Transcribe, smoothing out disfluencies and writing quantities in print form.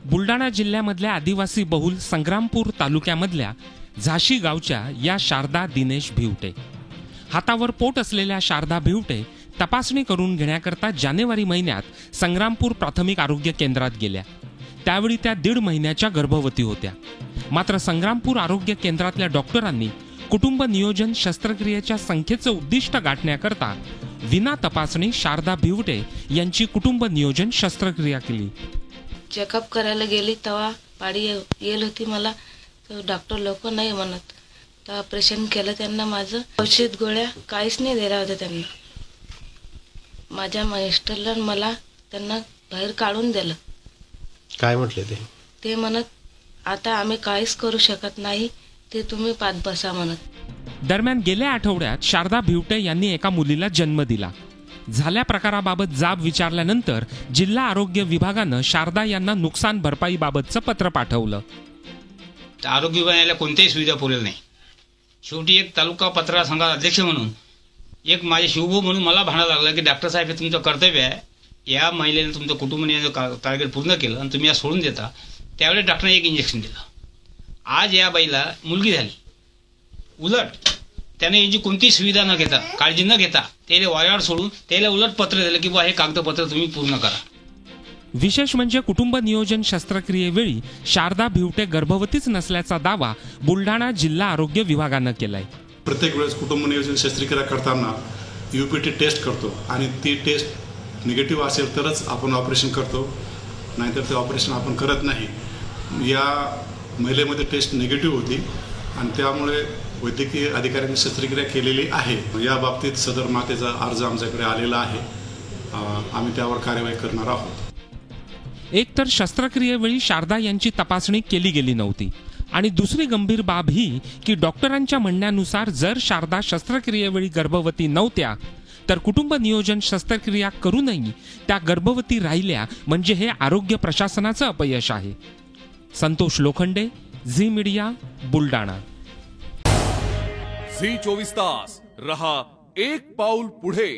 बुलढाणा जिल्ह्यामधल्या आदिवासी बहुल संग्रामपूर तालुक्यामधल्या झाशी गावच्या या शारदा दिनेश भिवटे, हातावर पोट असलेल्या शारदा भिवटे तपासणी करून घेण्याकरता जानेवारी महिन्यात संग्रामपूर प्राथमिक आरोग्य केंद्रात गेल्या। त्यावेळी त्या 1.5 महिन्याच्या गर्भवती होत्या। मात्र संग्रामपूर आरोग्य केंद्रातल्या डॉक्टरांनी कुटुंब नियोजन शस्त्रक्रियेच्या संख्येचं उद्दिष्ट गाठण्याकरता विना तपासणी शारदा भिवटे यांची कुटुंब नियोजन शस्त्रक्रिया केली। चेकअप करायला गेली तेव्हा पाडी येल होती मला, तर डॉक्टर लोक नाही म्हणत, तर ऑपरेशन केलं त्यांना। माझं औषध गोळ्या काहीच नाही दिल्या होत्या त्यांना। माझ्या मिस्टरला मला त्यांना बाहेर काढून दिलं। काय म्हटले ते म्हणत आता आम्ही काहीच करू शकत नाही, ते तुम्ही पाठ बसा म्हणत। दरम्यान गेल्या आठवड्यात शारदा भिवटे यांनी एका मुलीला जन्म दिला। झाल्या प्रकाराबाबत जाब विचारल्यानंतर जिल्हा आरोग्य विभागानं शारदा यांना नुकसान भरपाईबाबतचं पत्र पाठवलं। आरोग्य विभागाला कोणत्याही सुविधा पुरेल नाही। शेवटी एक तालुका पत्रकार संघाचा अध्यक्ष म्हणून एक माझे शिवभाऊ म्हणून मला भांडायला लागलं की डॉक्टर साहेब हे तुमचं कर्तव्य आहे, या महिलेने तुमचं कुटुंब नियोजन टार्गेट पूर्ण केलं आणि तुम्ही या सोडून देता। त्यावेळेस डॉक्टरने एक इंजेक्शन दिलं। आज या बाईला मुलगी झाली, उलट त्याने यांची कोणती सुविधा न घेता, काळजी न घेता त्याला वायावर सोडून त्याला उलट पत्र दिलं की बा हे कागदपत्र तुम्ही पूर्ण करा। विशेष म्हणजे कुटुंब नियोजन शस्त्रक्रियेवेळी शारदा भिवटे गर्भवतीच नसल्याचा दावा बुलढाणा जिल्हा आरोग्य विभागानं केलाय। प्रत्येक वेळेस कुटुंब नियोजन शस्त्रक्रिया करताना यूपीटी टेस्ट करतो आणि ती टेस्ट निगेटिव्ह असेल तरच आपण ऑपरेशन करतो, नाहीतर ते ऑपरेशन आपण करत नाही। या महिलेमध्ये टेस्ट निगेटिव्ह होती आणि त्यामुळे वैद्यकीय अधिकाऱ्यांनी शस्त्रक्रिया केलेली आहे। या बाबतीत सदर मातेचा अर्ज आमच्याकडे आलेला आहे, आम्ही त्यावर कार्यवाही करणार आहोत। एकतर शस्त्रक्रियेवेळी शारदा यांची तपासणी केली गेली नव्हती आणि दुसरी गंभीर बाब ही की डॉक्टरांच्या म्हणण्यानुसार जर शारदा शस्त्रक्रियेवेळी गर्भवती नव्हत्या तर कुटुंब नियोजन शस्त्रक्रिया करूनही त्या गर्भवती राहिल्या म्हणजे हे आरोग्य प्रशासनाचं अपयश आहे। संतोष लोखंडे, झी मीडिया, बुलढाणा। झी 24 तास रहा एक पाऊल पुढे।